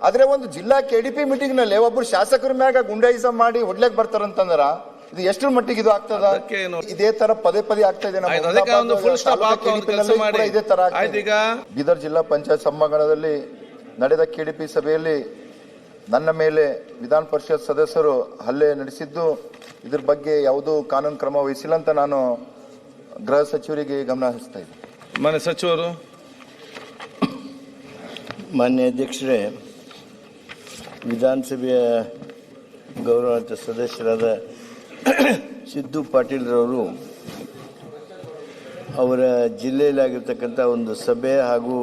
ಆದ್ರೆ ಒಂದು ಜಿಲ್ಲಾ ಕೆಡಿಪಿ ಮೀಟಿಂಗ್ ನಲ್ಲಿ ಒಬ್ಬರು ಶಾಸಕರ ಮ್ಯಾಗ ಗುಂಡಾಯಿಸಂ ಮಾಡಿ ಹೊಡ್ಲಕ್ ಬರ್ತಾರಂತಂದ್ರ ಇದು ಎಷ್ಟರ ಮಟ್ಟಿಗೆ ಇದು ಆಗ್ತದ? ಇದೇ ತರ ಪದೇ ಪದೇ ಆಗ್ತಾ ಇದೆ. ಇದೇ ತರ ಬೀದರ್ ಜಿಲ್ಲಾ ಪಂಚಾಯತ್ ಸಭಾಂಗಣದಲ್ಲಿ ನಡೆದ ಕೆಡಿಪಿ ಸಭೆಯಲ್ಲಿ ನನ್ನ ಮೇಲೆ ವಿಧಾನ ಪರಿಷತ್ ಸದಸ್ಯರು ಹಲ್ಲೆ ನಡೆಸಿದ್ದು, ಇದ್ರ ಬಗ್ಗೆ ಯಾವುದೂ ಕಾನೂನು ಕ್ರಮ ವಹಿಸಿಲ್ಲ ಅಂತ ನಾನು ಗೃಹ ಸಚಿವರಿಗೆ ಗಮನ ಹರಿಸ್ತಾ ಇದ್ದೀನಿ. ಮಾನ್ಯ ಸಚಿವರು. ಮಾನ್ಯ ಅಧ್ಯಕ್ಷರೇ, ವಿಧಾನಸಭೆಯ ಗೌರವಾನ್ವಿತ ಸದಸ್ಯರಾದ ಸಿದ್ದು ಪಾಟೀಲ್ರವರು ಅವರ ಜಿಲ್ಲೆಯಲ್ಲಾಗಿರ್ತಕ್ಕಂಥ ಒಂದು ಸಭೆ ಹಾಗೂ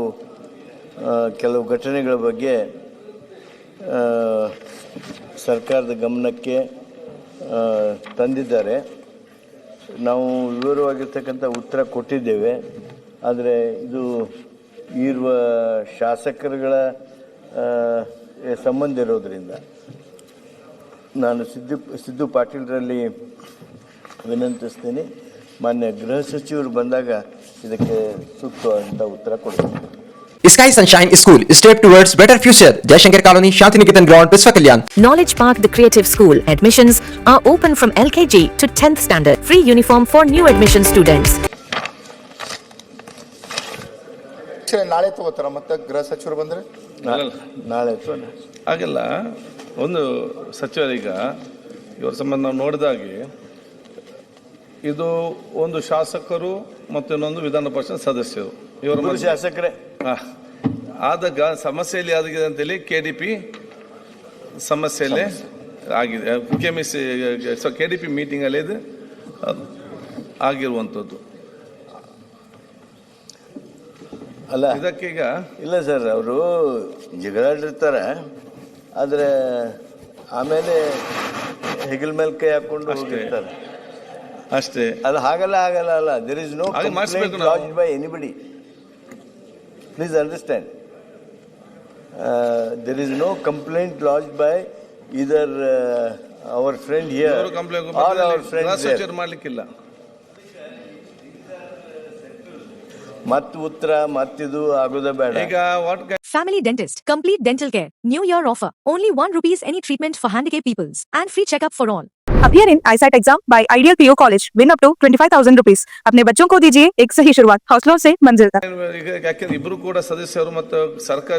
ಕೆಲವು ಘಟನೆಗಳ ಬಗ್ಗೆ ಸರ್ಕಾರದ ಗಮನಕ್ಕೆ ತಂದಿದ್ದಾರೆ. ನಾವು ವಿವರವಾಗಿರ್ತಕ್ಕಂಥ ಉತ್ತರ ಕೊಟ್ಟಿದ್ದೇವೆ. ಆದರೆ ಇದು ಇರುವ ಶಾಸಕರುಗಳ ಸಂಬಂಧ ಇರೋದರಿಂದ ನಾನು ಸಿದ್ದು ಪಾಟೀಲ್ರಲ್ಲಿ ವಿನಂತಿಸ್ತೀನಿ. ಮಾನ್ಯ ಗೃಹ ಸಚಿವರು ಬಂದಾಗ ಇದಕ್ಕೆ ಸೂಕ್ತವಾದಂಥ ಉತ್ತರ ಕೊಡ್ತೀನಿ. Sky Sunshine School, step towards better future. Jaishankar Colony, Shantiniketan Ground, Piswa Kalyan. Knowledge Park, the creative school. Admissions are open from LKG to 10th standard. Free uniform for new admission students. ನಾಳೆ ತಗೋತಾರ ಮತ್ತೆ ಗೃಹ ಸಚಿವರು ಬಂದ್ರೆ? ನಾಳೆ ಹಾಗೆಲ್ಲ ಒಂದು ಸಚಿವರೀಗ ಇವರ ಸಂಬಂಧ ನಾವು ನೋಡಿದಾಗೆ ಇದು ಒಂದು ಶಾಸಕರು ಮತ್ತು ಇನ್ನೊಂದು ವಿಧಾನ ಪರಿಷತ್ ಸದಸ್ಯರು, ಇವರ ಶಾಸಕರೇ ಆದಾಗ ಸಮಸ್ಯೆಯಲ್ಲಿ ಆಗಿದೆ ಅಂತೇಳಿ ಕೆಡಿಪಿ ಸಮಸ್ಯೆಯಲ್ಲೇ ಆಗಿದೆ. ಕೆಡಿಪಿ ಮೀಟಿಂಗ್ ಅಲ್ಲಿ ಇದು ಆಗಿರುವಂಥದ್ದು ಅಲ್ಲ. ಇದಕ್ಕೀಗ ಇಲ್ಲ ಸರ್, ಅವರು ಜಗಳಾಡಿರ್ತಾರೆ, ಆದರೆ ಆಮೇಲೆ ಹೆಗಲ್ ಮೇಲೆ ಕೈ ಹಾಕೊಂಡು ಹೋಗಿರ್ತಾರೆ ಅಷ್ಟೇ. ಅದು ಹಾಗಲ್ಲ ಅಲ್ಲ. There is no complaint lodged by anybody. Please understand. There is no complaint lodged by either our friend here or our friend there. ಮಾಡಲಿಕ್ಕಿಲ್ಲ. ಮತ್ ಉತ್ತರ ಮತ್ತಿದು ಆಗೋದ ಬೇಡ. ಈಗ Family Dentist, complete dental care. New year offer. Only ₹1 any treatment for handicapped peoples and free checkup for all. Appear in ISAT exam by Ideal PO College. Win up to ₹25,000. अपने बच्चों को दीजिए एक सही शुरुआत. हौसलों से मंजिल तक. ಯಾಕೆಂದ್ರೆ ಇಬ್ರು ಕೂಡ ಸದಸ್ಯರು ಮತ್ತು ಸರ್ಕಾರ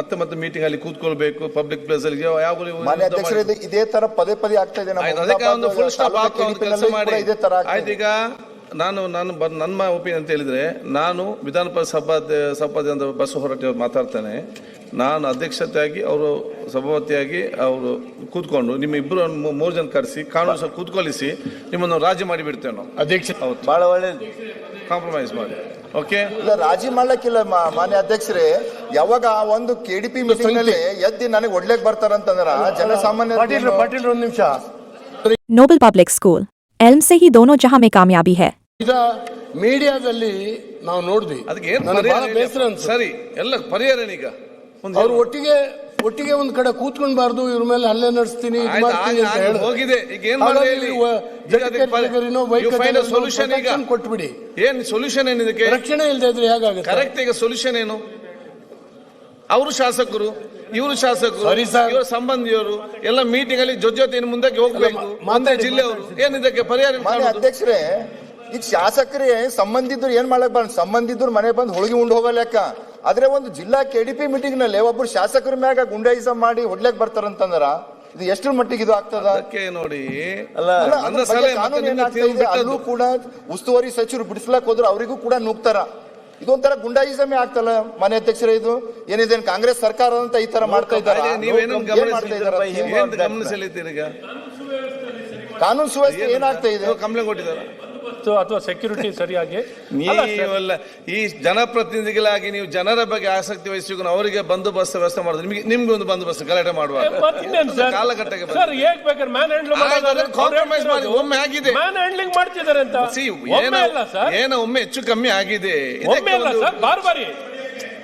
ಮತ್ತೆ ಮೀಟಿಂಗ್ ಅಲ್ಲಿ ಕೂತ್ಕೊಳ್ಬೇಕು ಪಬ್ಲಿಕ್ ಪ್ಲೇಸ್ ಅಲ್ಲಿ. ಮಾನ್ಯ ಅಧ್ಯಕ್ಷರೇ, ಇದೇ ತರ ಪದೇ ಪದೇ ಆಗ್ತಾ ಇದೆ. ಅದಕ್ಕೆ ಒಂದು ಫುಲ್ ಸ್ಟಾಪ್ ಕೆಲಸ ಮಾಡಿ ಆಯ್ತು. ಈಗ ನನ್ನ ಒಪಿನಿಯನ್ ಅಂತ ಹೇಳಿದ್ರೆ, ನಾನು ವಿಧಾನ ಪರಿಷತ್ ಸಭಾಪತಿ ಬಸವ ಹೊರಟ್ಟಿ ಅವ್ರು ಮಾತಾಡ್ತಾನೆ. ನಾನು ಅಧ್ಯಕ್ಷತೆಯಾಗಿ ಅವರು ಸಭಾಪತಿಯಾಗಿ ಅವರು ಕೂತ್ಕೊಂಡು ನಿಮ್ಮ ಇಬ್ಬರು 3 ಜನ ಕರೆಸಿ ಕಾನೂನು ಸಹ ಕೂತ್ಕೊಳಿಸಿ ನಿಮ್ಮನ್ನು ರಾಜಿ ಮಾಡಿ ಬಿಡ್ತೇವೆ ನಾವು. ಅಧ್ಯಕ್ಷ ಬಹಳ ಒಳ್ಳೇದು, ಕಾಂಪ್ರಮೈಸ್ ಮಾಡಿ. ಓಕೆ, ಇಲ್ಲ ರಾಜಿ ಮಾಡ್ಲಕ್ಕಿಲ್ಲ ಮಾನ್ಯ ಅಧ್ಯಕ್ಷರೇ. ಯಾವಾಗ ಒಂದು ಕೆಡಿಪಿ ಮೀಟಿಂಗ್ ನಲ್ಲಿ ಎದ್ದಿ ನನಗೆ ಒಡ್ಲೆಕ್ ಬರ್ತಾರಂತಂದ್ರ ಜನಸಾಮಾನ್ಯ. ಪಾಟೀಲ್ ಒಂದು ನಿಮಿಷ. Noble Public School. एल्म से ही दोनों जहां में कामयाबी है. ಈಗ ಮೀಡಿಯಾದಲ್ಲಿ ನಾವು ನೋಡಿದ್ವಿ. ಅದಕ್ಕೆ ಸರಿ ಎಲ್ಲ ಪರಿಹಾರ. ಈಗ ಅವ್ರು ಒಟ್ಟಿಗೆ ಒಂದ್ ಕಡೆ ಕೂತ್ಕೊಂಡ್ಬಾರ್ದು, ಇವ್ರ ಮೇಲೆ ಹಲ್ಲೆ ನಡೆಸ್ತೀನಿ ಹೋಗಿದೆ. ಈಗ ಏನ್ ಕೊಟ್ಬಿಡಿ. ಏನ್ ಸೊಲ್ಯೂಷನ್ ಏನಿದಕ್ಕೆ? ರಕ್ಷಣೆ ಇಲ್ಲದೆ ಇದ್ರೆ ಹೇಗಾಗುತ್ತೆ? ಕರೆಕ್ಟ್. ಈಗ ಸೊಲ್ಯೂಷನ್ ಏನು? ಅವರು ಶಾಸಕರು, ಇವರು ಶಾಸಕರು, ಇವರ ಸಂಬಂಧಿಯವರು ಎಲ್ಲ ಮೀಟಿಂಗ್ ಅಲ್ಲಿ ಜೊತೆ ಮುಂದಕ್ಕೆ ಹೋಗ್ಬೇಕು. ಜಿಲ್ಲೆಯವರು ಏನಿದಕ್ಕೆ ಪರಿಹಾರ? ಮಾನ್ಯ ಅಧ್ಯಕ್ಷರೇ, ಈಗ ಶಾಸಕರೇ ಸಂಬಂಧಿದ್ರು ಏನ್ ಮಾಡಕ್ ಬರ, ಸಂಬಂಧಿದ್ರು ಮನೆ ಬಂದು ಹೋಳಿಗೆ ಉಂಡು ಹೋಗೋ ಲೆಕ್ಕ. ಆದ್ರೆ ಒಂದು ಜಿಲ್ಲಾ ಕೆಡಿಪಿ ಮೀಟಿಂಗ್ ನಲ್ಲಿ ಒಬ್ಬರು ಶಾಸಕರ ಮ್ಯಾಗ ಗುಂಡಾಯಿಸಂ ಮಾಡಿ ಹೊಡ್ಲೆಕ್ ಬರ್ತಾರಂತಂದ್ರ ಇದು ಎಷ್ಟರ ಮಟ್ಟಿಗೆ ಇದು ಆಗ್ತದ? ನೋಡಿ, ಅಲ್ಲೂ ಕೂಡ ಉಸ್ತುವಾರಿ ಸಚಿವರು ಬಿಡಿಸ್ಲಾಕ್ ಹೋದ್ರು ಅವರಿಗೂ ಕೂಡ ನುಗ್ತಾರ. ಇದೊಂಥರ ಗುಂಡಾಯಿಸಮೇ ಆಗ್ತಲ್ಲ ಮಾನ್ಯ ಅಧ್ಯಕ್ಷರೇ. ಇದು ಏನಿದೆ ಕಾಂಗ್ರೆಸ್ ಸರ್ಕಾರ ಅಂತ ಈ ತರ ಮಾಡ್ತಾ ಇದ್ದಾರೆ. ಕಾನೂನು ಸುವ್ಯವಸ್ಥೆ ಏನಾಗ್ತಾ ಇದೆ? ಕಂಪ್ಲೇಂಟ್ ಕೊಟ್ಟಿದ್ದಾರೆ ಅಥವಾ ಸೆಕ್ಯೂರಿಟಿ ಸರಿಯಾಗಿ ನೀವೆಲ್ಲ ಈ ಜನಪ್ರತಿನಿಧಿಗಳಾಗಿ ನೀವು ಜನರ ಬಗ್ಗೆ ಆಸಕ್ತಿ ವಹಿಸಿಕೊಂಡು ಅವರಿಗೆ ಬಂದೋಬಸ್ತ್ ವ್ಯವಸ್ಥೆ ಮಾಡೋದು. ನಿಮ್ಗೆ ಒಂದು ಬಂದೋಬಸ್ತ್ ಗಲಾಟೆ ಮಾಡುವ ಕಾಲಘಟ್ಟಕ್ಕೆ ಒಮ್ಮೆ ಆಗಿದೆ. ಮಾಡ್ತಿದ್ದಾರೆ ಅಂತ ಏನೋ ಒಮ್ಮೆ ಹೆಚ್ಚು ಕಮ್ಮಿ ಆಗಿದೆ.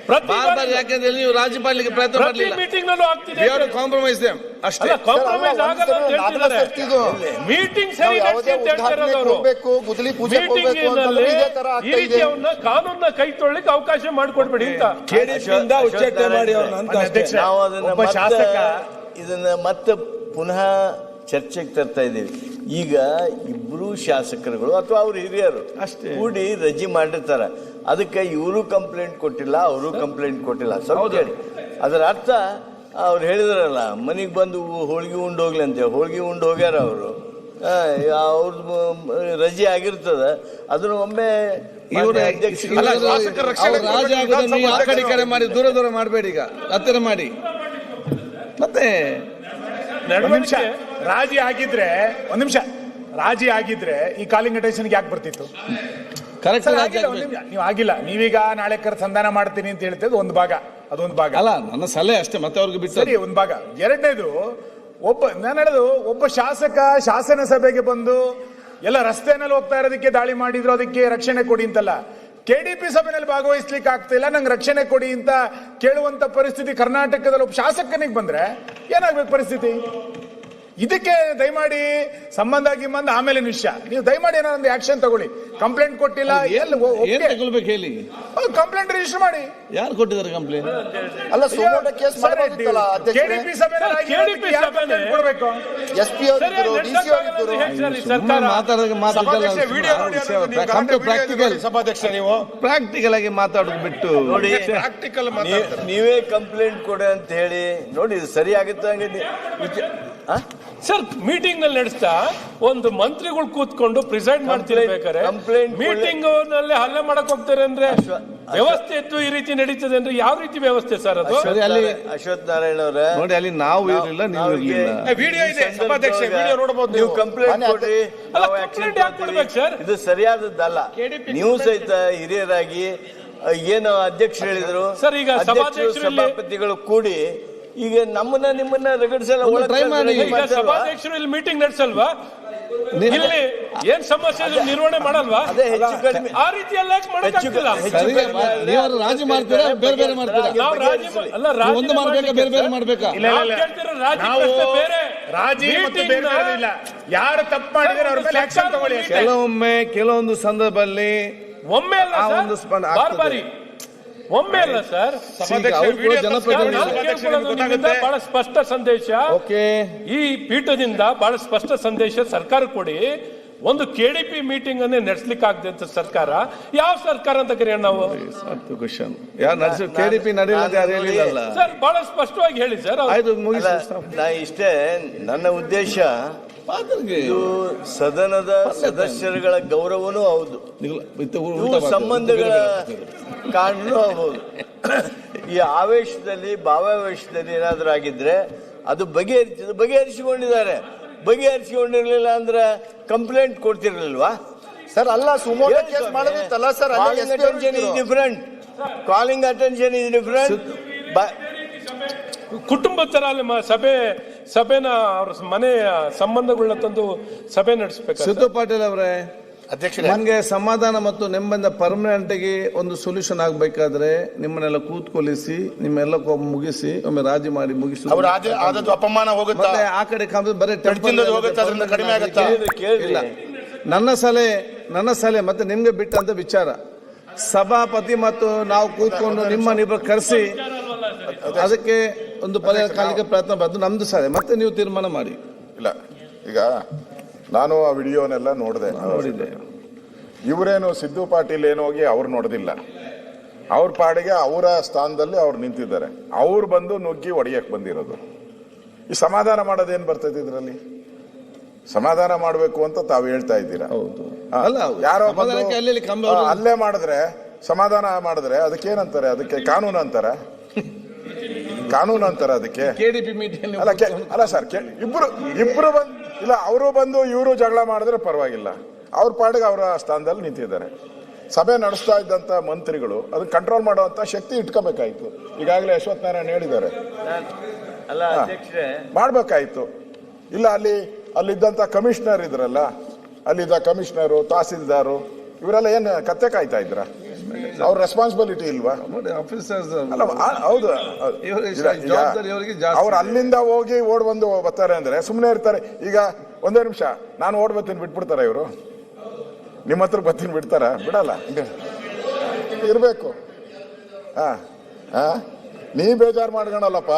ಬಾರ್ ಯಾಕೆಂದ್ರೆ ನೀವು ರಾಜಿ ಮಾಡ್ಲಿಕ್ಕೆ ಪ್ರಯತ್ನ ಮಾಡಲಿಲ್ಲ. ಮೀಟಿಂಗ್ ನಲ್ಲೂ ಆಗ್ತಿದೆ. ಕಾಂಪ್ರಮೈಸ್ ದೇಮ್ ಅಷ್ಟೇ. ಕಾಂಪ್ರಮೈಸ್ ಆಗಲ್ಲ ಅಂತ ಹೇಳ್ತಿದ್ದಾರೆ. ಮೀಟಿಂಗ್ ಸರಿ ನಡೆಸಿ ಅಂತ ಹೇಳ್ತಿರೋದು ಅವರು. ಈ ರೀತಿಯವನ್ನ ಕಾನೂನನ್ನ ಕೈ ತೊಳ್ಳಿಕ್ಕೆ ಅವಕಾಶ ಮಾಡಿಕೊಡ್ಬೇಡಿ ಅಂತ ನಾವು ಇದನ್ನ ಮತ್ತೆ ಪುನಃ ಚರ್ಚೆಗೆ ತರ್ತಾ ಇದ್ದೀವಿ. ಈಗ ಇಬ್ರು ಶಾಸಕರುಗಳು ಅಥವಾ ಅವ್ರ ಹಿರಿಯರು ಅಷ್ಟೇ ಕೂಡಿ ರಜೆ ಮಾಡಿರ್ತಾರ. ಅದಕ್ಕೆ ಇವರು ಕಂಪ್ಲೇಂಟ್ ಕೊಟ್ಟಿಲ್ಲ, ಅವರು ಕಂಪ್ಲೇಂಟ್ ಕೊಟ್ಟಿಲ್ಲ. ಸ್ವಲ್ಪ ಹೇಳಿ ಅದರ ಅರ್ಥ ಅವ್ರು ಹೇಳಿದ್ರಲ್ಲ ಮನೆಗೆ ಬಂದು ಹೋಳಿಗೆ ಉಂಡು ಹೋಗ್ಲಿ ಅಂತೇಳಿ, ಹೋಳಿಗೆ ಉಂಡು ಹೋಗ್ಯಾರ ಅವರು. ಅವ್ರದ್ದು ರಜೆ ಆಗಿರ್ತದ, ಅದನ್ನು ಒಮ್ಮೆ ಕಡೆ ಮಾಡಿ ದೂರ ದೂರ ಮಾಡಬೇಡಿ, ಈಗ ಹತ್ತಿರ ಮಾಡಿ. ಮತ್ತೆ ರಾಜಿ ಆಗಿದ್ರೆ ರಾಜಿ ಆಗಿದ್ರೆ ಈ ಕಾಲಿಂಗ್ ಅಟೆನ್ಷನ್ಗೆ ಯಾಕೆ ಬರ್ತಿತ್ತು? ನೀವು ಆಗಿಲ್ಲ, ನೀವೀಗ ನಾಳೆ ಸಂಧಾನ ಮಾಡ್ತೀನಿ ಅಂತ ಹೇಳ್ತಿದ್ದು ಒಂದು ಭಾಗ, ಅದೊಂದು ಭಾಗ ಅಲ್ಲ, ನನ್ನ ಸಲಹೆ ಅಷ್ಟೇ. ಮತ್ತೆ ಅವ್ರಿಗೆ ಬಿಟ್ಟು ಸರಿ, ಒಂದು ಭಾಗ. ಎರಡನೇದು, ನಾನು ಹೇಳೋದು ಒಬ್ಬ ಶಾಸಕ ಶಾಸನ ಸಭೆಗೆ ಬಂದು ಎಲ್ಲ ರಸ್ತೆನಲ್ಲಿ ಹೋಗ್ತಾ ಇರೋದಕ್ಕೆ ದಾಳಿ ಮಾಡಿದ್ರು, ಅದಕ್ಕೆ ರಕ್ಷಣೆ ಕೊಡಿ ಅಂತಲ್ಲ. ಕೆಡಿಪಿ ಸಭೆಯಲ್ಲಿ ಭಾಗವಹಿಸ್ಲಿಕ್ಕೆ ಆಗ್ತಿಲ್ಲ, ನಂಗೆ ರಕ್ಷಣೆ ಕೊಡಿ ಅಂತ ಕೇಳುವಂತ ಪರಿಸ್ಥಿತಿ ಕರ್ನಾಟಕದಲ್ಲಿ ಒಬ್ಬ ಶಾಸಕನಿಗೆ ಬಂದ್ರೆ ಏನಾಗ್ಬೇಕು ಪರಿಸ್ಥಿತಿ? ಇದಕ್ಕೆ ದಯಮಾಡಿ ಸಂಬಂಧ ಗಿಂಬಂಧ ಆಮೇಲೆ ವಿಷಯ, ನೀವು ದಯಮಾಡಿ ಏನೋ ಒಂದು ಆಕ್ಷನ್ ತಗೊಳ್ಳಿ. ಕಂಪ್ಲೇಂಟ್ ಕೊಟ್ಟಿಲ್ಲ, ಹೇಳಿ, ಕಂಪ್ಲೇಂಟ್ ರಿಜಿಸ್ಟರ್ ಮಾಡಿ. ಯಾರು ಕೊಟ್ಟಿದ್ದಾರೆ ಕಂಪ್ಲೇಂಟ್? ಅಲ್ಲ, ಸೋಮೋಟ ಕೇಸ್ ಕೆಡಿಪಿ ಸಭೆ ಕೊಡಬೇಕು. ಎಸ್ಪಿ ಅವರು ಸಭಾಧ್ಯಕ್ಷ, ನೀವು ಪ್ರಾಕ್ಟಿಕಲ್ ಆಗಿ ಮಾತಾಡೋದು ಬಿಟ್ಟು ನೋಡಿ, ನೀವೇ ಕಂಪ್ಲೇಂಟ್ ಕೊಡಿ ಅಂತ ಹೇಳಿ ನೋಡಿ, ಇದು ಸರಿ ಆಗುತ್ತೆ. ಸರ್, ಮೀಟಿಂಗ್ ನಲ್ಲಿ ನಡೆಸ್ತಾ ಒಂದು ಮಂತ್ರಿಗಳು ಕೂತ್ಕೊಂಡು ಪ್ರಿಸೈಡ್ ಮಾಡ್ತಿರ್ಬೇಕಾರೆ ಮೀಟಿಂಗ್ ನಲ್ಲಿ ಹಲ್ಲೆ ಮಾಡಕ್ ಹೋಗ್ತಾರೆ ಅಂದ್ರೆ ವ್ಯವಸ್ಥೆ ಇತ್ತು ಈ ರೀತಿ ನಡೀತದೆ ಅಂದ್ರೆ ಯಾವ ರೀತಿ ವ್ಯವಸ್ಥೆ ಸರ್ ಅದು? ಅಶ್ವಥ್ ನಾರಾಯಣ ಅವರ ನೋಡಿ, ಅಲ್ಲಿ ನಾವು ಇರಲಿಲ್ಲ, ನೀವು ಇರಲಿಲ್ಲ. ವಿಡಿಯೋ ಇದೆ ಸಭಾಧ್ಯಕ್ಷ, ವಿಡಿಯೋ ನೋಡಬಹುದು. ನೀವು ಕಂಪ್ಲೇಂಟ್ ಕೊಡ್ರಿ, ಇದು ಸರಿಯಾದದ್ದಲ್ಲ. ನೀವು ಸಹಿತ ಹಿರಿಯರಾಗಿ ಏನು ಅಧ್ಯಕ್ಷರು ಹೇಳಿದ್ರು ಸರ್, ಈಗ ಸಭಾಪತಿಗಳು ಕೂಡಿ ಈಗ ನಿಮ್ಮನ್ನ ರಗಡಿಸಲ್ಲ. ಸಭಾಧ್ಯಕ್ಷರು ಇಲ್ಲಿ ಮೀಟಿಂಗ್ ನಡೆಸಲ್ವಾ? ಇಲ್ಲಿ ಏನ್ ಸಮಸ್ಯೆ ನಿರ್ವಹಣೆ ಮಾಡಲ್ವಾ? ಅದೇ ಹೆಚ್ಚು ಕಡಿಮೆ ಆ ರೀತಿ ಎಲ್ಲ ಮಾಡಕ್ಕಾಗ್ತಿಲ್ಲ. ರಾಜಿ ಮಾಡ್ತೀರಾ, ಬೇರೆ ಬೇರೆ ಮಾಡ್ತೀರಾ? ಒಂದು ಮಾಡ್ಬೇಕಾ, ಬೇರೆ ಬೇರೆ ಮಾಡ್ಬೇಕಾ? ರಾಜಿ ಮತ್ತು ಬೇರೆ ಬೇರೆ ಇಲ್ಲ. ಯಾರು ತಪ್ಪು ಮಾಡಿದ್ರೆ ಅವ್ರ ಮೇಲೆ ಆಕ್ಷನ್ ತಗೊಳ್ಳಿ. ಕೆಲವೊಂದು ಸಂದರ್ಭದಲ್ಲಿ ಒಮ್ಮೆ ಬಾರಿ ಒಮ್ಮೆ ಅಲ್ಲ ಸರ್, ಬಹಳ ಸ್ಪಷ್ಟ ಸಂದೇಶ ಈ ಪೀಠದಿಂದ, ಬಹಳ ಸ್ಪಷ್ಟ ಸಂದೇಶ ಸರ್ಕಾರ ಕೊಡಿ. ಒಂದು ಕೆಡಿಪಿ ಮೀಟಿಂಗ್ ಅನ್ನೇ ನಡೆಸಲಿಕ್ಕೆ ಆಗದೆ ಅಂತ ಸರ್ಕಾರ ಯಾವ ಸರ್ಕಾರ ಅಂತ ಕರೆಯೋಣ ನಾವು? ಕೆಡಿಪಿ ನಡೆಯಲ್ಲ ಸರ್, ಬಹಳ ಸ್ಪಷ್ಟವಾಗಿ ಹೇಳಿ ಸರ್. ಇಷ್ಟೇ ನನ್ನ ಉದ್ದೇಶ. ಇದು ಸದನದ ಸದಸ್ಯರುಗಳ ಗೌರವನೂ ಹೌದು, ಸಂಬಂಧಗಳ ಕಾರಣನೂ ಹೌದು. ಈ ಆವೇಶದಲ್ಲಿ, ಭಾವಾವೇಶದಲ್ಲಿ ಏನಾದ್ರೂ ಆಗಿದ್ರೆ ಅದು ಬಗೆಹರಿಸಿಕೊಂಡಿದ್ದಾರೆ. ಬಗೆಹರಿಸಿಕೊಂಡಿರ್ಲಿಲ್ಲ ಅಂದ್ರೆ ಕಂಪ್ಲೇಂಟ್ ಕೊಡ್ತಿರ್ಲಿಲ್ವಾ ಸರ್? ಅಲ್ಲ, ಸುಮೋಟ ಕೇಸ್ ಮಾಡೋದಿತ್ತಲ್ಲ sir. Different, calling attention is different. ಕುಟುಂಬ ತರ ಅಲ್ಲಿ ಸಭೆನ ಅವ್ರ ಮನೆಯ ಸಂಬಂಧಗಳನ್ನ ತಂದು ಸಭೆ ನಡೆಸಬೇಕು. ಸಿದ್ದು ಪಾಟೀಲ್ ಅವರೇ, ನನ್ಗೆ ಸಮಾಧಾನ ಮತ್ತು ನೆಮ್ಮದಿಯಿಂದ ಪರ್ಮನೆಂಟ್ ಆಗಿ ಒಂದು ಸೊಲ್ಯೂಷನ್ ಆಗ್ಬೇಕಾದ್ರೆ ನಿಮ್ಮನ್ನೆಲ್ಲ ಕೂತ್ಕೊಲಿಸಿ, ನಿಮ್ಮೆಲ್ಲ ಮುಗಿಸಿ, ಒಮ್ಮೆ ರಾಜಿ ಮಾಡಿ ಮುಗಿಸಿ. ಅಪಮಾನ ಹೋಗುತ್ತೆ, ಆ ಕಡೆ ಬರೀ ಕಡಿಮೆ ಆಗುತ್ತೆ. ಇಲ್ಲ, ನನ್ನ ಸಲಹೆ ಮತ್ತೆ ನಿಮ್ಗೆ ಬಿಟ್ಟಂತ ವಿಚಾರ. ಸಭಾಪತಿ ಮತ್ತು ನಾವು ಕೂತ್ಕೊಂಡು ನಿಮ್ಮನ್ನಿಬ್ಬರು ಕರೆಸಿ ಅದಕ್ಕೆ ಒಂದು ಪರಿಹಾರ ಕಾಲಿಗೆ ಪ್ರಯತ್ನ ಬಂದು ನಮ್ದು ಸಲಹೆ, ಮತ್ತೆ ನೀವು ತೀರ್ಮಾನ ಮಾಡಿ. ಇಲ್ಲ, ಈಗ ನಾನು ಆ ವಿಡಿಯೋನೆಲ್ಲ ನೋಡಿದೆ. ಇವರೇನು ಸಿದ್ದು ಪಾಟೀಲ್ ಏನು ಹೋಗಿ ಅವ್ರು ನೋಡೋದಿಲ್ಲ, ಅವ್ರ ಪಾಡಿಗೆ ಅವರ ಸ್ಥಾನದಲ್ಲಿ ಅವ್ರು ನಿಂತಿದ್ದಾರೆ. ಅವ್ರು ಬಂದು ನುಗ್ಗಿ ಹೊಡೆಯಕ್ಕೆ ಬಂದಿರೋದು. ಈ ಸಮಾಧಾನ ಮಾಡೋದೇನು ಬರ್ತೈತಿ ಇದರಲ್ಲಿ? ಸಮಾಧಾನ ಮಾಡಬೇಕು ಅಂತ ತಾವು ಹೇಳ್ತಾ ಇದ್ದೀರಾ. ಯಾರೋ ಅಲ್ಲೇ ಮಾಡಿದ್ರೆ, ಸಮಾಧಾನ ಮಾಡಿದ್ರೆ ಅದಕ್ಕೇನಂತಾರೆ? ಅದಕ್ಕೆ ಕಾನೂನು ಅಂತಾರ? ಕಾನೂನು ಅಂತಾರ ಅದಕ್ಕೆ? ಅಲ್ಲ ಸರ್, ಇಬ್ರು ಬಂದು ಇಲ್ಲ, ಅವರು ಬಂದು ಇವರು ಜಗಳ ಮಾಡಿದ್ರೆ ಪರವಾಗಿಲ್ಲ, ಅವ್ರ ಪಾಡಿಗೆ ಅವರ ಸ್ಥಾನದಲ್ಲಿ ನಿಂತಿದ್ದಾರೆ. ಸಭೆ ನಡೆಸ್ತಾ ಇದ್ದಂತ ಮಂತ್ರಿಗಳು ಅದನ್ನ ಕಂಟ್ರೋಲ್ ಮಾಡುವಂತ ಶಕ್ತಿ ಇಟ್ಕೋಬೇಕಾಯ್ತು. ಈಗಾಗಲೇ ಅಶ್ವಥ್ ನಾರಾಯಣ ಹೇಳಿದ್ದಾರೆ, ಮಾಡ್ಬೇಕಾಯ್ತು. ಇಲ್ಲ, ಅಲ್ಲಿದ್ದಂತ ಕಮಿಷನರ್ ಇದ್ರಲ್ಲ, ಅಲ್ಲಿದ್ದ ಕಮಿಷನರು, ತಹಸೀಲ್ದಾರು, ಇವರೆಲ್ಲ ಏನ್ ಕತ್ತೆ ಕಾಯ್ತಾ ಇದ್ರ? ಅವ್ರ ರೆಸ್ಪಾನ್ಸಿಬಿಲಿಟಿ ಇಲ್ವಾ? ನೋಡಿ ಆಫೀಸರ್ಸ್ ಅಲ್ಲ ಹೌದು, ಜವಾಬ್ದಾರಿ ಅವರಿಗೆ ಜಾಸ್ತಿ. ಅವ್ರು ಅಲ್ಲಿಂದ ಹೋಗಿ ಓಡ್ ಬಂದು ಬರ್ತಾರೆ ಅಂದ್ರೆ ಸುಮ್ಮನೆ ಇರ್ತಾರೆ. ಈಗ ಒಂದೇ ನಿಮಿಷ ನಾನು ಓಡ್ ಬರ್ತೀನಿ ಬಿಟ್ಬಿಡ್ತಾರ ಇವರು? ನಿಮ್ಮ ಹತ್ರ ಬರ್ತೀನಿ ಬಿಡ್ತಾರ? ಬಿಡಲ್ಲ. ಇರ್ಬೇಕು. ನೀ ಬೇಜಾರು ಮಾಡ್ಕೊಳಲ್ಲಪ್ಪ.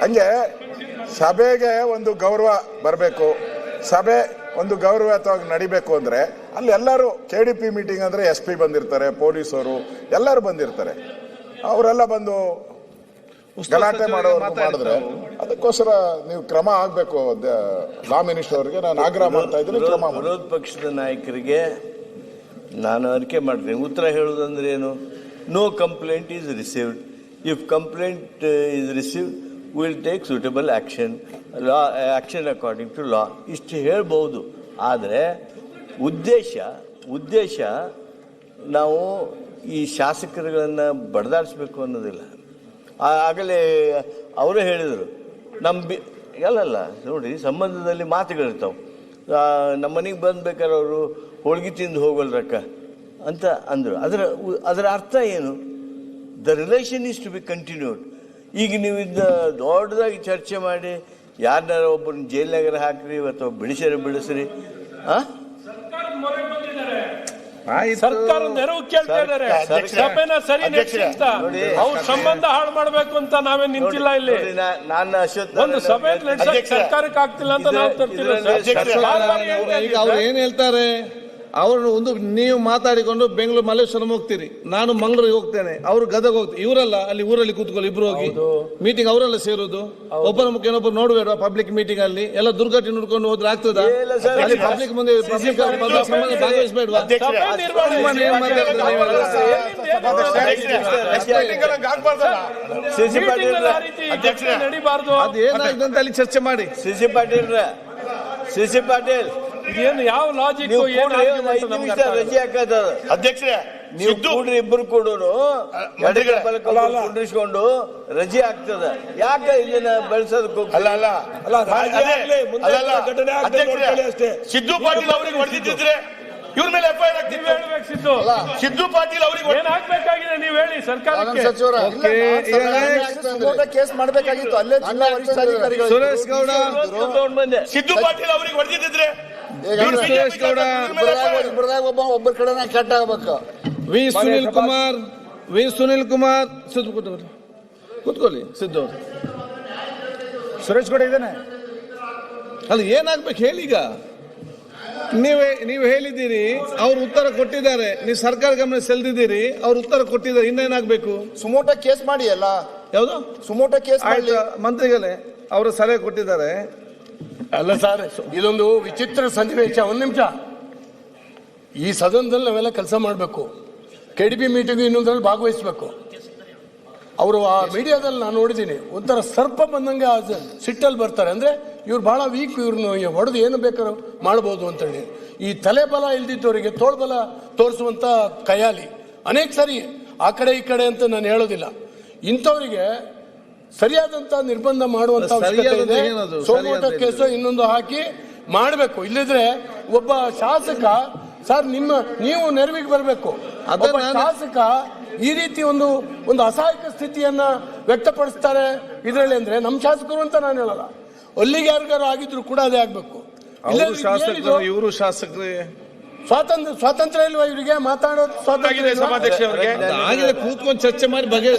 ಹಂಗೆ ಸಭೆಗೆ ಒಂದು ಗೌರವ ಬರಬೇಕು. ಸಭೆ ಒಂದು ಗೌರವಯುತವಾಗಿ ನಡಿಬೇಕು ಅಂದ್ರೆ ಅಲ್ಲಿ ಎಲ್ಲರೂ KDP ಮೀಟಿಂಗ್ ಅಂದ್ರೆ SP ಬಂದಿರ್ತಾರೆ, ಪೊಲೀಸರು ಎಲ್ಲರೂ ಬಂದಿರ್ತಾರೆ. ಅವರೆಲ್ಲ ಬಂದು ಗಲಾಟೆ ಮಾಡಿದ್ರೆ ಅದಕ್ಕೋಸ್ಕರ ನೀವು ಕ್ರಮ ಆಗ್ಬೇಕು. ಲಾ ಮಿನಿಸ್ಟರ್ ಅವರಿಗೆ ನಾನು ಆಗ್ರಹ ಮಾಡ್ತಾ ಇದ್ದೀನಿ, ಕ್ರಮ. ವಿರೋಧ ಪಕ್ಷದ ನಾಯಕರಿಗೆ ನಾನು ಅರಿಕೆ ಮಾಡ್ತೀನಿ. ಉತ್ತರ ಹೇಳುವುದಂದ್ರೆ ಏನು? No complaint is received. If complaint is received will take suitable action, action according to law. ಇಷ್ಟು ಹೇಳ್ಬೋದು. ಆದರೆ ಉದ್ದೇಶ ನಾವು ಈ ಶಾಸಕರುಗಳನ್ನು ಬಡದಾಡಿಸ್ಬೇಕು ಅನ್ನೋದಿಲ್ಲ. ಆಗಲೇ ಅವರೇ ಹೇಳಿದರು ಅಲ್ಲಲ್ಲ ನೋಡಿ, ಸಂಬಂಧದಲ್ಲಿ ಮಾತುಗಳಿರ್ತಾವೆ. ನಮ್ಮ ಮನೆಗೆ ಬಂದ್ಬೇಕಾದ್ರೆ ಅವರು ಹೋಳ್ಗೆ ತಿಂದು ಹೋಗಲ್ರಕ್ಕ ಅಂತ ಅಂದರು. ಅದರ ಅರ್ಥ ಏನು? The relation is to be continued. ಈಗ ನೀವು ದೊಡ್ಡದಾಗಿ ಚರ್ಚೆ ಮಾಡಿ ಯಾರನ್ನಾರ ಒಬ್ಬರನ್ನ ಜೈಲ್ನಾಗಾರ ಹಾಕ್ರಿ ಅಥವಾ ಬಿಡಿಸ್ರಿ. ಸರ್ಕಾರ ನೆರವು ಕೇಳ್ತಾ ಇದ್ದಾರೆ, ಸಭೆನ ಸರಿ ನಡೆಸಿಂತ ಅವ್ರ ಸಂಬಂಧ ಹಾಳು ಮಾಡ್ಬೇಕು ಅಂತ ನಾವೇ ನಿಂತಿಲ್ಲ ಇಲ್ಲಿ. ಒಂದು ಸಭೆ ನಡೆಸಕ್ಕೆ ಸರ್ಕಾರಕ್ಕೆ ಆಗ್ತಿಲ್ಲ ಅಂತ ನಾವು ತರ್ತಿಲ್ಲ. ಈಗ ಅವ್ರು ಏನ್ ಹೇಳ್ತಾರೆ, ಅವ್ರನ್ನ ಒಂದು ನೀವು ಮಾತಾಡಿಕೊಂಡು ಬೆಂಗಳೂರು ಮಲ್ಲೇಶ್ವರಂ ಹೋಗ್ತೀರಿ, ನಾನು ಮಂಗಳೂರಿಗೆ ಹೋಗ್ತೇನೆ, ಅವ್ರು ಗದಗ ಹೋಗ್ತಾರೆ. ಇವರಲ್ಲ ಅಲ್ಲಿ ಊರಲ್ಲಿ ಕೂತ್ಕೊಳ್ಳಿ, ಇಬ್ರು ಹೋಗಿ ಮೀಟಿಂಗ್ ಅವರೆಲ್ಲ ಸೇರೋದು. ಒಬ್ಬರ ಮುಖ್ಯ ಇನ್ನೊಬ್ಬರು ನೋಡಬೇಡ. ಪಬ್ಲಿಕ್ ಮೀಟಿಂಗ್ ಅಲ್ಲಿ ಎಲ್ಲ ದುರ್ಘಟನೆ ನೋಡ್ಕೊಂಡು ಹೋದ್ರೆ ಆಗ್ತದ? ಅಲ್ಲಿ ಪಬ್ಲಿಕ್ ಮುಂದೆ ಪಬ್ಲಿಕ್ ಸಂಬಂಧ ಭಾಗವಹಿಸಬೇಡ್ವಾ? ಅದು ಏನಾಗಿದೆ ಅಂತ ಅಲ್ಲಿ ಚರ್ಚೆ ಮಾಡಿ. ಸಿ ಪಾಟೀಲ್ ಏನು ಯಾವ ಲಾಜಿಕ್ ರಜೆ ಹಾಕದ ಅಧ್ಯಕ್ಷರೇ? ನೀವು ಕೂಡ್ರಿ, ಇಬ್ಬರು ಕೂಡ ಕುಂಡ್ರಿಸ್ಕೊಂಡು ರಜೆ ಆಗ್ತದ. ಯಾಕೆ ಇದನ್ನ ಬೆಳೆಸೋದಕ್ಕೆ ಸಿದ್ದು ಪಾಟೀಲ್ ಅವ್ರಿಗೆ ಹೊಡೆದಿದ್ರೆ ಇವ್ರ ಮೇಲೆ FIR ಆಗ್ತಿತ್ತು. ಸಿದ್ದು ಪಾಟೀಲ್ ಅವ್ರಿಗೆ ಏನ್ ಹಾಕ್ಬೇಕಾಗಿದೆ ನೀವು ಹೇಳಿ ಸರ್ಕಾರಕ್ಕೆ. ಕೇಸ್ ಮಾಡಬೇಕಾಗಿತ್ತು ಅಲ್ಲೇ ಜಿಲ್ಲಾ ವರಿಷ್ಠಾಧಿಕಾರಿಗಳು. ಸುರೇಶ್ ಗೌಡ, ಸಿದ್ದು ಪಾಟೀಲ್ ಅವ್ರಿಗೆ ಹೊಡೆದಿದ್ರೆ ಒಬ್ಬರ ಕಡೆ ಕೆಟ್ಟ ಆಗ್ಬೇಕು. ವಿ ಸುನಿಲ್ ಕುಮಾರ್ ಕೂತ್ಕೊಳ್ಳಿ. ಸಿದ್ದು ಸುರೇಶ್ ಗೌಡ ಇದ್ದಾನೆ. ಅಲ್ಲಿ ಏನಾಗ್ಬೇಕು ಹೇಳಿ. ಈಗ ನೀವು ಹೇಳಿದ್ದೀರಿ, ಅವ್ರು ಉತ್ತರ ಕೊಟ್ಟಿದ್ದಾರೆ, ನೀವು ಸರ್ಕಾರ ಗಮನ ಸೆಳೆದಿದ್ದೀರಿ, ಅವ್ರು ಉತ್ತರ ಕೊಟ್ಟಿದ್ದಾರೆ. ಇನ್ನೇನಾಗಬೇಕು? ಸುಮೋಟ ಕೇಸ್ ಮಾಡಿ. ಅಲ್ಲ ಯಾವುದು ಸುಮೋಟ ಕೇಸ್ ಮಾಡಿ. ಮಂತ್ರಿಗಳೇ ಅವರು ಸಲಹೆ ಕೊಟ್ಟಿದ್ದಾರೆ. ಅಲ್ಲ ಸರ್, ಇದೊಂದು ವಿಚಿತ್ರ ಸನ್ನಿವೇಶ. ಒಂದು ನಿಮಿಷ, ಈ ಸದನದಲ್ಲಿ ನಾವೆಲ್ಲ ಕೆಲಸ ಮಾಡಬೇಕು. KDP ಮೀಟಿಂಗ್ ಇನ್ನೊಂದ್ರಲ್ಲಿ ಭಾಗವಹಿಸಬೇಕು. ಅವರು ಆ ಮೀಡಿಯಾದಲ್ಲಿ ನಾನು ನೋಡಿದ್ದೀನಿ, ಒಂಥರ ಸರ್ಪ ಬಂದಂಗೆ ಸಿಟ್ಟಲ್ಲಿ ಬರ್ತಾರೆ. ಅಂದರೆ ಇವ್ರು ಭಾಳ ವೀಕ್, ಇವ್ರನ್ನ ಹೊಡೆದು ಏನು ಬೇಕಾದ್ರೂ ಮಾಡ್ಬೋದು ಅಂತೇಳಿ. ಈ ತಲೆ ಬಲ ಇಲ್ದಿದ್ದವರಿಗೆ ತೋಳ್ಬಲ ತೋರಿಸುವಂಥ ಕಯಾಲಿ ಅನೇಕ ಸರಿ ಆ ಕಡೆ ಈ ಕಡೆ ಅಂತ ನಾನು ಹೇಳೋದಿಲ್ಲ. ಇಂಥವರಿಗೆ ಸರಿಯಾದಂಥ ನಿರ್ಬಂಧ ಮಾಡುವಂಥ ಅವಶ್ಯಕತೆ ಇದೆ. ಸೋಮೋಟ ಕೇಸು ಇನ್ನೊಂದು ಹಾಕಿ ಮಾಡಬೇಕು. ಇಲ್ಲದ್ರೆ ಒಬ್ಬ ಶಾಸಕ ಸರ್ ನೀವು ನೆರವಿಗೆ ಬರಬೇಕು. ಒಬ್ಬ ಶಾಸಕ ಈ ರೀತಿ ಒಂದು ಅಸಹಾಯಕ ಸ್ಥಿತಿಯನ್ನ ವ್ಯಕ್ತಪಡಿಸ್ತಾರೆ ಇದರಲ್ಲಿ ಅಂದ್ರೆ ನಮ್ಮ ಶಾಸಕರು ಅಂತ ನಾನು ಹೇಳಲ್ಲ, ಅಲ್ಲಿಗೆ ಯಾರಿಗಾರು ಆಗಿದ್ರು ಕೂಡ ಅದೇ ಆಗ್ಬೇಕು. ಇವರು ಶಾಸಕರು ಸ್ವಾತಂತ್ರ್ಯ ಇಲ್ವಾ ಇವರಿಗೆ? ಮಾತಾಡೋದು ಸ್ವಾತಂತ್ರ್ಯ ಆಗಿದೆ. ಕೂತ್ಕೊಂಡು ಚರ್ಚೆ ಮಾಡಿ ಬಗೆ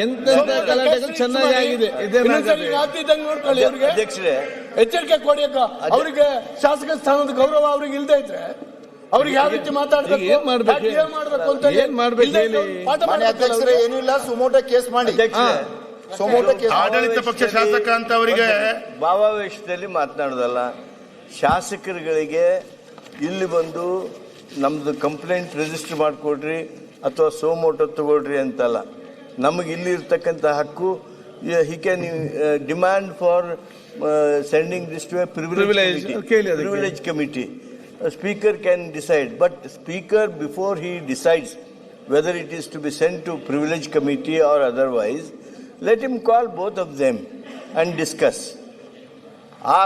ಎಂತ ಗಲಾಟೆಗಳು ಚೆನ್ನಾಗಿ ಆಗಿದೆ. ಆಗ್ತಿದ್ದಂಗೆ ನೋಡ್ಕೊಳ್ಳಿ. ಅವ್ರಿಗೆ ಎಚ್ಚರಿಕೆ ಕೊಡಿ. ಅವರಿಗೆ ಶಾಸಕ ಸ್ಥಾನದ ಗೌರವ ಅವ್ರಿಗೆ ಇಲ್ದೇ ಇದ್ರೆ ಅವ್ರಿಗೆ ಯಾವ ರೀತಿ ಮಾತಾಡ್ಬೇಕು, ಏನ್ ಮಾಡ್ಬೇಕು ಅಂತ ಏನ್ ಮಾಡ್ಬೇಕು ಹೇಳಿ. ಅಧ್ಯಕ್ಷರೇ ಏನಿಲ್ಲ, ಸುಮೋಟ ಕೇಸ್ ಮಾಡಿ. Suo motu case. ಆಡಳಿತ ಪಕ್ಷ ಶಾಸಕ ಅಂತ ಅವರಿಗೆ ಭಾವಾವೇಶದಲ್ಲಿ ಮಾತನಾಡೋದಲ್ಲ. ಶಾಸಕರುಗಳಿಗೆ ಇಲ್ಲಿ ಬಂದು ನಮ್ದು ಕಂಪ್ಲೇಂಟ್ ರಿಜಿಸ್ಟರ್ ಮಾಡಿಕೊಡ್ರಿ ಅಥವಾ ಸೋಮೋಟೋ ತಗೊಳ್ರಿ ಅಂತಲ್ಲ. ನಮಗೆ ಇಲ್ಲಿ ಇರ್ತಕ್ಕಂಥ ಹಕ್ಕು. He can demand for sending this to a privilege committee. Speaker can decide, but Speaker, before he decides whether it is to be sent to privilege committee or otherwise, let him call both of them and discuss. ಆ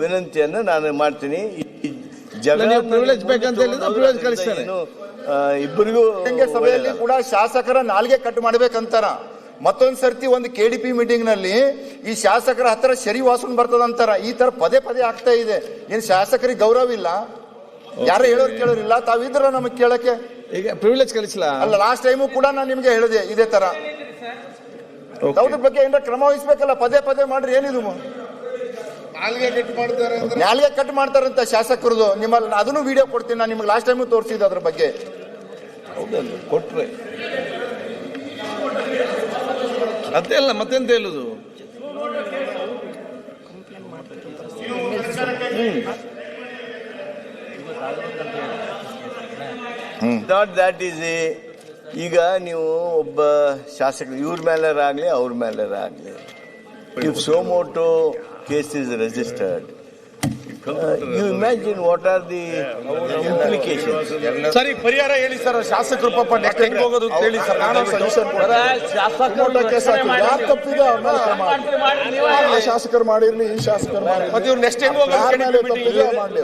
ವಿನಂತಿಯನ್ನು ನಾನು ಮಾಡ್ತೀನಿ. privilege ಬೇಕಂತ ಹೇಳಿದ್ರೆ privilege ಕಳಿಸ್ತಾರೆ. ಇಬ್ಬರಿಗೂ ಸಭೆಯಲ್ಲಿ ಕೂಡ ಶಾಸಕರ ನಾಲ್ಗೆ ಕಟ್ ಮಾಡ್ಬೇಕಂತಾರ. ಮತ್ತೊಂದ್ ಸರ್ತಿ ಒಂದು KDP ಮೀಟಿಂಗ್ ನಲ್ಲಿ ಈ ಶಾಸಕರ ಹತ್ರ ಶರಿ ವಾಸನ್ ಬರ್ತದಂತಾರ. ಈ ತರ ಪದೇ ಪದೇ ಆಗ್ತಾ ಇದೆ. ಏನ್ ಶಾಸಕರಿಗೆ ಗೌರವ ಇಲ್ಲ? ಯಾರು ಹೇಳೋರು ಕೇಳೋರಿಲ್ಲ. ತಾವಿದ್ರ ನಮಗ್ ಕೇಳಕ್ಕೆ ಈಗ ಪ್ರಿವಿಲೇಜ್ ಕಳಿಸ್ಲಾ? ಅಲ್ಲ, ಲಾಸ್ಟ್ ಟೈಮು ಕೂಡ ನಾನು ನಿಮ್ಗೆ ಹೇಳಿದೆ ಇದೇ ತರ. ಅದ್ರ ಬಗ್ಗೆ ಏನಾರ ಕ್ರಮ ವಹಿಸ್ಬೇಕಲ್ಲ. ಪದೇ ಪದೇ ಮಾಡ್ರಿ. ಏನಿದು ನಾಲ್ಗೆ ಕಟ್ ಮಾಡ್ತಾರಂತ ಶಾಸಕರದು. ನಿಮ್ಮಲ್ಲಿ ಅದನ್ನು ವಿಡಿಯೋ ಕೊಡ್ತೀನಿ ನಾನು ನಿಮ್ಗೆ. ಲಾಸ್ಟ್ ಟೈಮು ತೋರಿಸಿದ್ದೆ ಅದ್ರ ಬಗ್ಗೆ. ಹೌದಲ್ಲ, ಕೊಟ್ರೆ ಅದೇ ಅಲ್ಲ, ಮತ್ತೆಂತ ಹೇಳುದು? ನಾಟ್ ದ್ಯಾಟ್ ಈಸ್ ಈಗ ನೀವು ಒಬ್ಬ ಶಾಸಕರು ಇವ್ರ ಮೇಲಾಗಲಿ ಅವ್ರ ಮೇಲಾಗಲಿ, if suo motu case is registered, you imagine what are the implications. ಸರಿ, ಪರಿಹಾರ ಹೇಳಿ ಸರ್. ಶಾಸಕರು ಪಾಪ ನೆಕ್ಸ್ಟ್ ಹೆಂಗ್ ಹೋಗೋದು ಅಂತ ಹೇಳಿ ಸರ್. ನಾನು ಸಜೆಷನ್ ಶಾಸಕರು ಮಾಡಿರ್ಲಿ, ಈ ಶಾಸಕರು ಮತ್ತೆ ಇವ್ರು ನೆಕ್ಸ್ಟ್ ಹೆಂಗ್ ಹೋಗೋದು?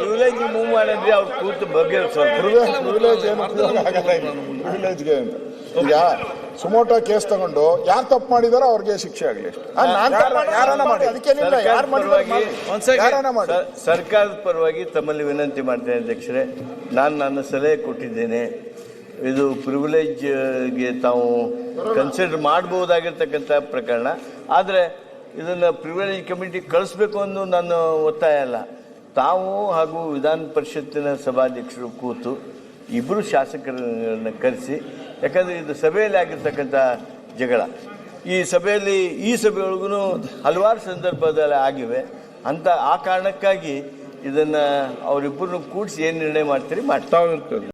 ಪ್ರಿವಿಲೇಜ್ ಮೂವ್ ಮಾಡಿದ್ರೆ ಅವ್ರು ಕೂತು ಬಗ್ಗೆ ಪ್ರಿವಿಲೇಜ್ ಏನು ಉಪಯೋಗ ಆಗಲ್ಲ ಪ್ರಿವಿಲೇಜ್ಗೆ ಅಂತ. ಈಗ ಸುಮೋಟೋ ಕೇಸ್ ತಗೊಂಡು ಯಾರು ತಪ್ಪು ಮಾಡಿದಾರೋ ಅವ್ರಿಗೆ ಶಿಕ್ಷೆ ಆಗಲಿ. ಸರ್ಕಾರದ ಪರವಾಗಿ ತಮ್ಮಲ್ಲಿ ವಿನಂತಿ ಮಾಡ್ತೇನೆ ಅಧ್ಯಕ್ಷರೇ. ನನ್ನ ಸಲಹೆ ಕೊಟ್ಟಿದ್ದೇನೆ. ಇದು ಪ್ರಿವಿಲೇಜ್ಗೆ ತಾವು ಕನ್ಸಿಡರ್ ಮಾಡಬಹುದಾಗಿರ್ತಕ್ಕಂಥ ಪ್ರಕರಣ. ಆದರೆ ಇದನ್ನು ಪ್ರಿವಿಲೇಜ್ ಕಮಿಟಿ ಕಳಿಸ್ಬೇಕು ಅನ್ನೋ ನನ್ನ ಒತ್ತಾಯ ಅಲ್ಲ. ತಾವು ಹಾಗೂ ವಿಧಾನ ಪರಿಷತ್ತಿನ ಸಭಾಧ್ಯಕ್ಷರು ಕೂತು ಇಬ್ಬರು ಶಾಸಕರನ್ನ ಕರೆಸಿ, ಯಾಕಂದರೆ ಇದು ಸಭೆಯಲ್ಲಿ ಆಗಿರ್ತಕ್ಕಂಥ ಜಗಳ ಈ ಸಭೆಯೊಳಗೂ ಹಲವಾರು ಸಂದರ್ಭದಲ್ಲಿ ಆಗಿವೆ ಅಂತ. ಆ ಕಾರಣಕ್ಕಾಗಿ ಇದನ್ನು ಅವರಿಬ್ಬರನ್ನು ಕೂಡಿಸಿ ಏನು ನಿರ್ಣಯ ಮಾಡ್ತೀರಿ ಮಾಡ್ತಾ